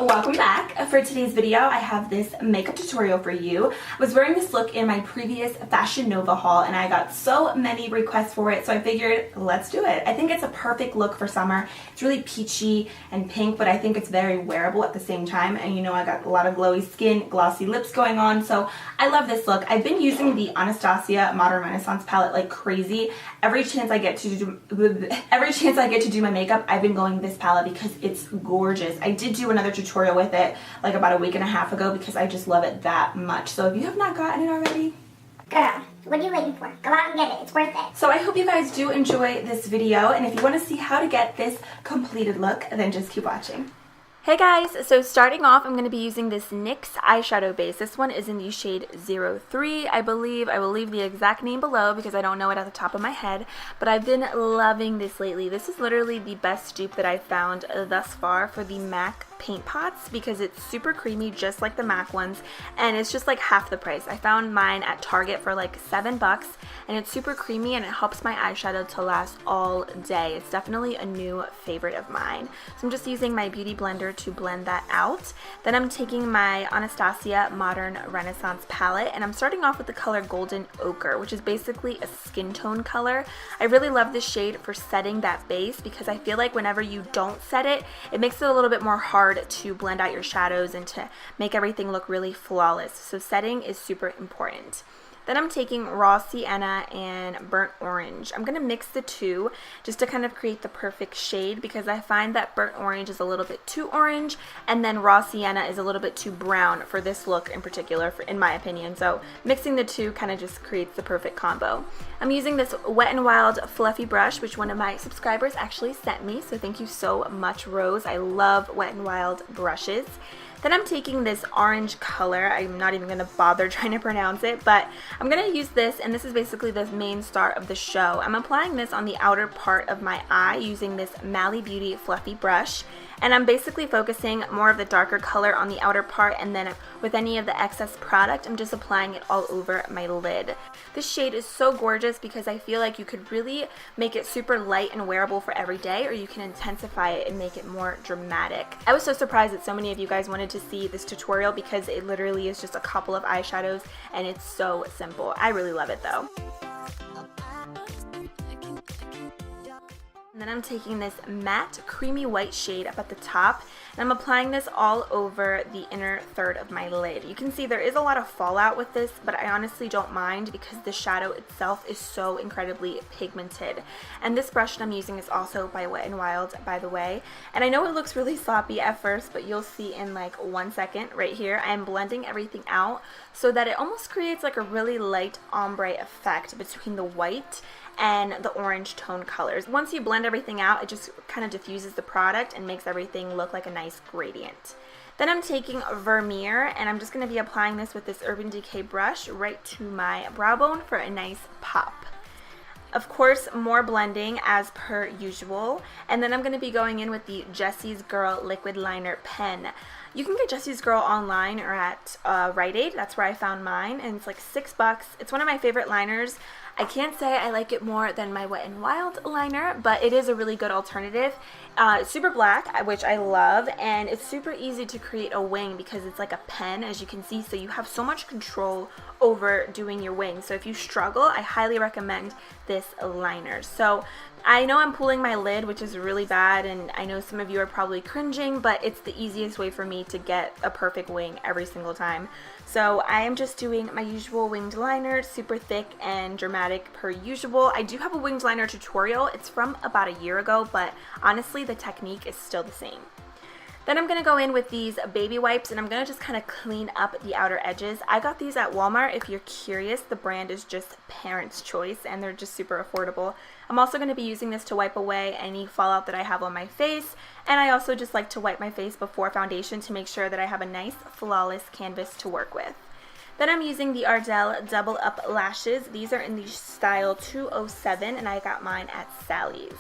Welcome back. For today's video, I have this makeup tutorial for you. I was wearing this look in my previous Fashion Nova haul and I got so many requests for it, so I figured let's do it. I think it's a perfect look for summer. It's really peachy and pink, but I think it's very wearable at the same time. And you know, I got a lot of glowy skin, glossy lips going on, so I love this look. I've been using the Anastasia Modern Renaissance palette like crazy. Every chance I get to do my makeup, I've been going this palette because it's gorgeous. I did do another tutorial with it like about a week and a half ago because I just love it that much. So if you have not gotten it already, girl, what are you waiting for? Go out and get it. It's worth it. So I hope you guys do enjoy this video, and if you want to see how to get this completed look, then just keep watching. Hey guys, so starting off, I'm going to be using this NYX eyeshadow base. This one is in the shade 03, I believe. I will leave the exact name below because I don't know it at the top of my head, but I've been loving this lately. This is literally the best dupe that I've found thus far for the MAC paint pots because it's super creamy just like the MAC ones, and it's just like half the price. I found mine at Target for like $7, and it's super creamy and it helps my eyeshadow to last all day. It's definitely a new favorite of mine. So I'm just using my beauty blender to blend that out. Then I'm taking my Anastasia Modern Renaissance palette and I'm starting off with the color Golden Ochre, which is basically a skin tone color. I really love this shade for setting that base because I feel like whenever you don't set it, it makes it a little bit more hard to blend out your shadows and to make everything look really flawless. So setting is super important. Then I'm taking Raw Sienna and Burnt Orange. I'm going to mix the two just to kind of create the perfect shade because I find that Burnt Orange is a little bit too orange and then Raw Sienna is a little bit too brown for this look in particular, in my opinion. So mixing the two kind of just creates the perfect combo. I'm using this Wet n Wild fluffy brush, which one of my subscribers actually sent me, so thank you so much, Rose. I love Wet n Wild brushes. Then I'm taking this orange color. I'm not even going to bother trying to pronounce it, but I'm going to use this, and this is basically the main star of the show. I'm applying this on the outer part of my eye using this Mally Beauty fluffy brush, and I'm basically focusing more of the darker color on the outer part, and then with any of the excess product, I'm just applying it all over my lid. This shade is so gorgeous because I feel like you could really make it super light and wearable for every day, or you can intensify it and make it more dramatic. I was so surprised that so many of you guys wanted to see this tutorial because it literally is just a couple of eyeshadows and it's so simple. I really love it though. And then I'm taking this matte creamy white shade up at the top and I'm applying this all over the inner third of my lid. You can see there is a lot of fallout with this, but I honestly don't mind because the shadow itself is so incredibly pigmented. And this brush that I'm using is also by Wet n Wild, by the way. And I know it looks really sloppy at first, but you'll see in like 1 second right here, I'm blending everything out so that it almost creates like a really light ombre effect between the white and the orange tone colors. Once you blend everything out, it just kind of diffuses the product and makes everything look like a nice gradient. Then I'm taking Vermeer and I'm just going to be applying this with this Urban Decay brush right to my brow bone for a nice pop. Of course, more blending as per usual, and then I'm going to be going in with the Jessie's Girl Liquid Liner pen. You can get Jessie's Girl online or at Rite Aid. That's where I found mine, and it's like $6. It's one of my favorite liners. I can't say I like it more than my Wet n Wild liner, but it is a really good alternative. It's super black, which I love, and it's super easy to create a wing because it's like a pen, as you can see, so you have so much control over doing your wing. So if you struggle, I highly recommend this liner. So I know I'm pulling my lid, which is really bad, and I know some of you are probably cringing, but it's the easiest way for me to get a perfect wing every single time. So I am just doing my usual winged liner, super thick and dramatic per usual. I do have a winged liner tutorial. It's from about a year ago, but honestly the technique is still the same. Then I'm going to go in with these baby wipes and I'm going to just kind of clean up the outer edges. I got these at Walmart. If you're curious, the brand is just Parents' Choice and they're just super affordable. I'm also going to be using this to wipe away any fallout that I have on my face, and I also just like to wipe my face before foundation to make sure that I have a nice flawless canvas to work with. Then I'm using the Ardell Double Up Lashes. These are in the style 207 and I got mine at Sally's.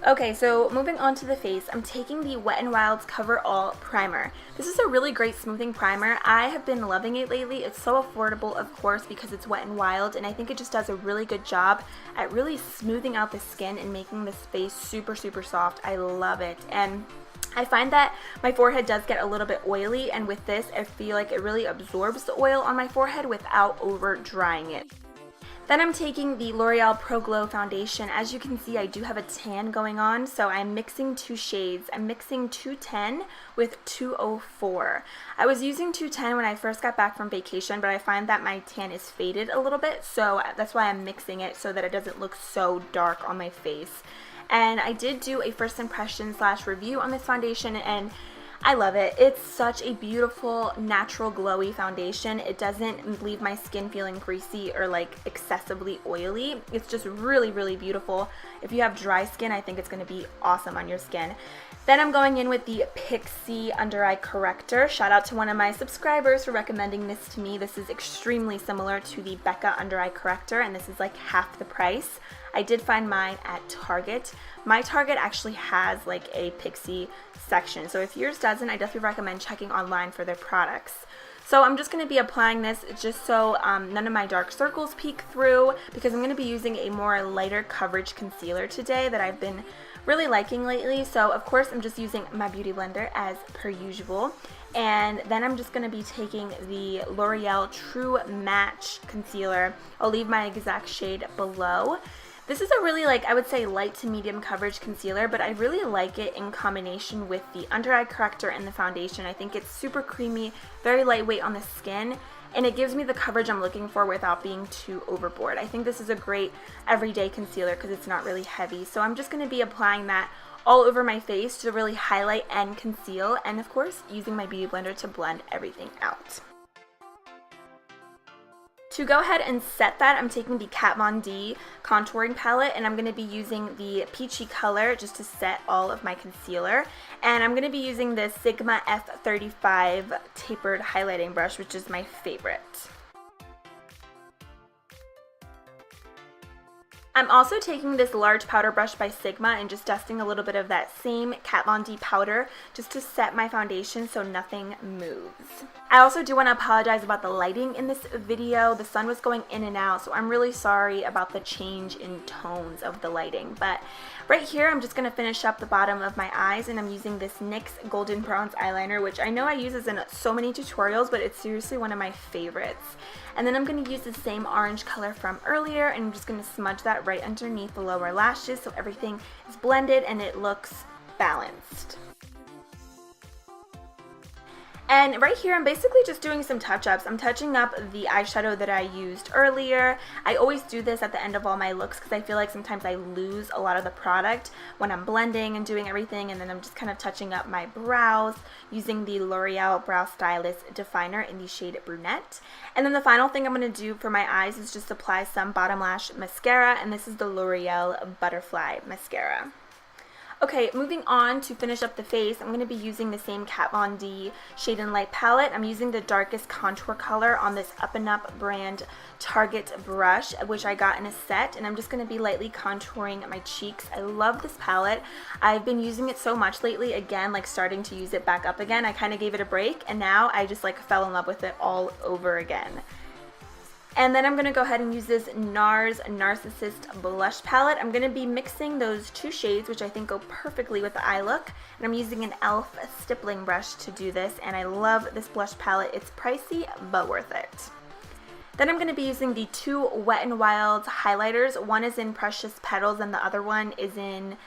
Okay, so moving on to the face, I'm taking the Wet n Wild's Coverall primer. This is a really great smoothing primer. I have been loving it lately. It's so affordable, of course, because it's Wet n Wild, and I think it just does a really good job at really smoothing out the skin and making this face super, super soft. I love it. And I find that my forehead does get a little bit oily, and with this, I feel like it really absorbs the oil on my forehead without over drying it. Then I'm taking the L'Oreal Pro Glow foundation. As you can see, I do have a tan going on, so I'm mixing two shades. I'm mixing 210 with 204. I was using 210 when I first got back from vacation, but I find that my tan is faded a little bit, so that's why I'm mixing it so that it doesn't look so dark on my face. And I did do a first impression / review on this foundation, and I love it. It's such a beautiful, natural, glowy foundation. It doesn't leave my skin feeling greasy or like excessively oily. It's just really, really beautiful. If you have dry skin, I think it's going to be awesome on your skin. Then I'm going in with the Pixie Under Eye Corrector. Shout out to one of my subscribers for recommending this to me. This is extremely similar to the Becca Under Eye Corrector, and this is like half the price. I did find mine at Target. My Target actually has like a Pixie section, so if yours doesn't, I definitely recommend checking online for their products. So I'm just going to be applying this just so none of my dark circles peek through, because I'm going to be using a more lighter coverage concealer today that I've been really liking lately. So of course I'm just using my beauty blender as per usual, and then I'm just going to be taking the L'Oreal True Match concealer. I'll leave my exact shade below. This is a really, like, I would say light to medium coverage concealer, but I really like it in combination with the under eye corrector and the foundation. I think it's super creamy, very lightweight on the skin, and it gives me the coverage I'm looking for without being too overboard. I think this is a great everyday concealer because it's not really heavy. So I'm just going to be applying that all over my face to really highlight and conceal, and of course using my beauty blender to blend everything out. To go ahead and set that, I'm taking the Kat Von D contouring palette, and I'm going to be using the Peachy color just to set all of my concealer. And I'm going to be using the Sigma F35 tapered highlighting brush, which is my favorite. I'm also taking this large powder brush by Sigma and just dusting a little bit of that same Kat Von D powder just to set my foundation so nothing moves. I also do want to apologize about the lighting in this video. The sun was going in and out, so I'm really sorry about the change in tones of the lighting. But right here, I'm just going to finish up the bottom of my eyes, and I'm using this NYX Golden Bronze Eyeliner, which I know I use in so many tutorials, but it's seriously one of my favorites. And then I'm going to use the same orange color from earlier, and I'm just going to smudge that right underneath the lower lashes so everything is blended and it looks balanced. And right here, I'm basically just doing some touch-ups. I'm touching up the eyeshadow that I used earlier. I always do this at the end of all my looks because I feel like sometimes I lose a lot of the product when I'm blending and doing everything, and then I'm just kind of touching up my brows using the L'Oreal Brow Stylist Definer in the shade Brunette. And then the final thing I'm going to do for my eyes is just apply some bottom lash mascara, and this is the L'Oreal Butterfly Mascara. Okay, moving on to finish up the face, I'm going to be using the same Kat Von D Shade and Light palette. I'm using the darkest contour color on this Up and Up brand Target brush, which I got in a set, and I'm just going to be lightly contouring my cheeks. I love this palette. I've been using it so much lately, again, like starting to use it back up again. I kind of gave it a break, and now I just like fell in love with it all over again. And then I'm going to go ahead and use this Nars Narsisst blush palette. I'm going to be mixing those two shades, which I think go perfectly with the eye look. And I'm using an e.l.f. stippling brush to do this, and I love this blush palette. It's pricey, but worth it. Then I'm going to be using the two Wet n Wild highlighters. One is in Precious Petals, and the other one is in,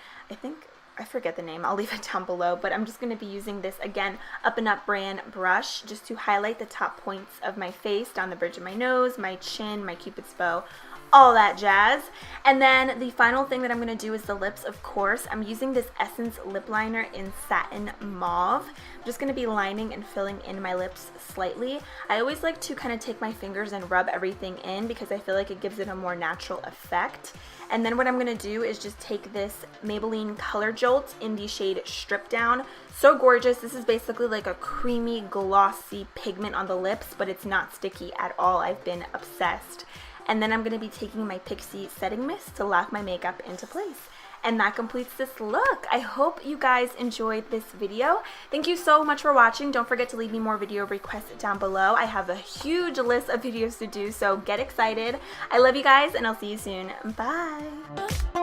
I forget the name, I'll leave it down below, but I'm just going to be using this, again, Up and Up brand brush just to highlight the top points of my face, down the bridge of my nose, my chin, my cupid's bow, all that jazz. And then the final thing that I'm going to do is the lips, of course. I'm using this Essence lip liner in Satin Mauve. I'm just going to be lining and filling in my lips slightly. I always like to kind of take my fingers and rub everything in because I feel like it gives it a more natural effect. And then what I'm going to do is just take this Maybelline Color Jolt in the shade Strip Down. So gorgeous. This is basically like a creamy, glossy pigment on the lips, but it's not sticky at all. I've been obsessed. And then I'm going to be taking my Pixie setting mist to lock my makeup into place. And that completes this look. I hope you guys enjoyed this video. Thank you so much for watching. Don't forget to leave me more video requests down below. I have a huge list of videos to do, so get excited. I love you guys, and I'll see you soon. Bye.